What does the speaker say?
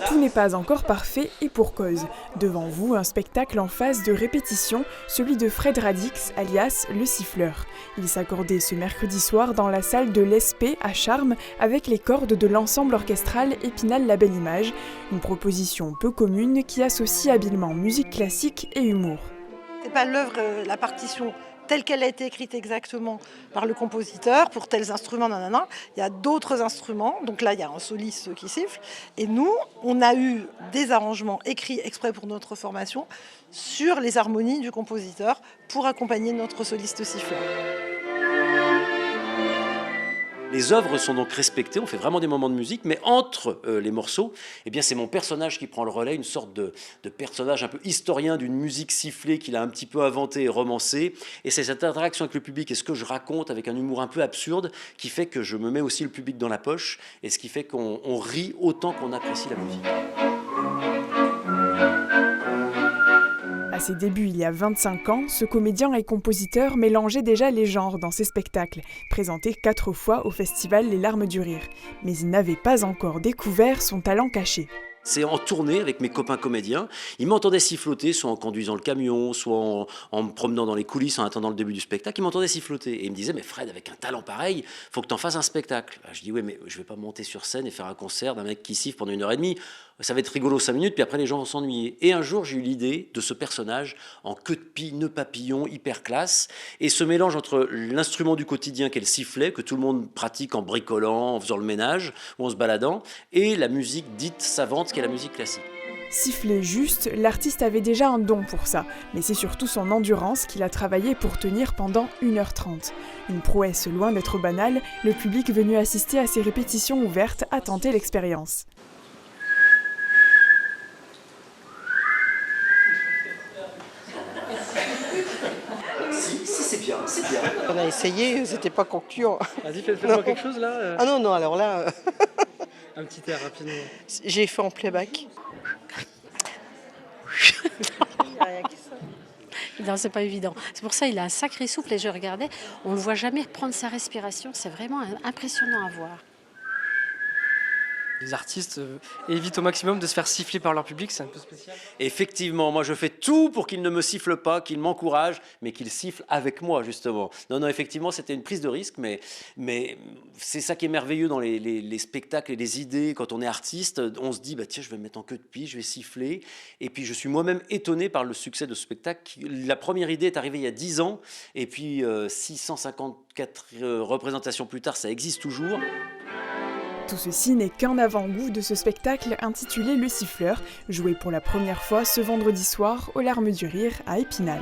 Tout n'est pas encore parfait et pour cause. Devant vous, un spectacle en phase de répétition, celui de Fred Radix, alias Le Siffleur. Il s'accordait ce mercredi soir dans la salle de l'ESP à Charmes avec les cordes de l'ensemble orchestral Épinal La Belle Image, une proposition peu commune qui associe habilement musique classique et humour. C'est pas l'œuvre, la partition telle qu'elle a été écrite exactement par le compositeur, pour tels instruments, nanana. Il y a d'autres instruments, donc là il y a un soliste qui siffle. Et nous, on a eu des arrangements écrits exprès pour notre formation sur les harmonies du compositeur pour accompagner notre soliste siffleur. Les œuvres sont donc respectées, on fait vraiment des moments de musique, mais entre les morceaux, eh bien c'est mon personnage qui prend le relais, une sorte de personnage un peu historien d'une musique sifflée qu'il a un petit peu inventée et romancée. Et c'est cette interaction avec le public et ce que je raconte avec un humour un peu absurde qui fait que je me mets aussi le public dans la poche et ce qui fait qu'on rit autant qu'on apprécie la musique. À ses débuts il y a 25 ans, ce comédien et compositeur mélangeait déjà les genres dans ses spectacles, présentés 4 fois au festival Les Larmes du Rire. Mais il n'avait pas encore découvert son talent caché. C'est en tournée avec mes copains comédiens. Ils m'entendaient siffloter, soit en conduisant le camion, soit en me promenant dans les coulisses, en attendant le début du spectacle. Ils m'entendaient siffloter. Et ils me disaient, mais Fred, avec un talent pareil, faut que tu en fasses un spectacle. Je dis, oui, mais je vais pas monter sur scène et faire un concert d'un mec qui siffle pendant 1h30. Ça va être rigolo 5 minutes, puis après les gens vont s'ennuyer. Et un jour, j'ai eu l'idée de ce personnage en queue de pie, nœud papillon, hyper classe. Et ce mélange entre l'instrument du quotidien qu'est le sifflet, que tout le monde pratique en bricolant, en faisant le ménage ou en se baladant, et la musique dite savante qu'est la musique classique. Siffler juste, l'artiste avait déjà un don pour ça, mais c'est surtout son endurance qu'il a travaillé pour tenir pendant 1h30. Une prouesse loin d'être banale, le public venu assister à ces répétitions ouvertes a tenté l'expérience. Si, c'est bien, c'est bien. On a essayé, c'était pas concluant. Vas-y, fais-moi quelque chose là. Ah non, alors là, Un petit air rapidement. j'ai fait en playback. Non, c'est pas évident. C'est pour ça qu'il a un sacré souffle et je regardais, on ne le voit jamais prendre sa respiration. C'est vraiment impressionnant à voir. Les artistes évitent au maximum de se faire siffler par leur public, c'est un peu spécial. Effectivement, moi je fais tout pour qu'il ne me siffle pas, qu'il m'encourage, mais qu'il siffle avec moi justement. Non, effectivement, c'était une prise de risque, mais c'est ça qui est merveilleux dans les spectacles et les idées. Quand on est artiste, on se dit, bah, tiens, je vais me mettre en queue de pie, je vais siffler. Et puis je suis moi-même étonné par le succès de ce spectacle. La première idée est arrivée il y a 10 ans, et puis 654 représentations plus tard, ça existe toujours. Tout ceci n'est qu'un avant-goût de ce spectacle intitulé Le Siffleur, joué pour la première fois ce vendredi soir aux Larmes du Rire à Épinal.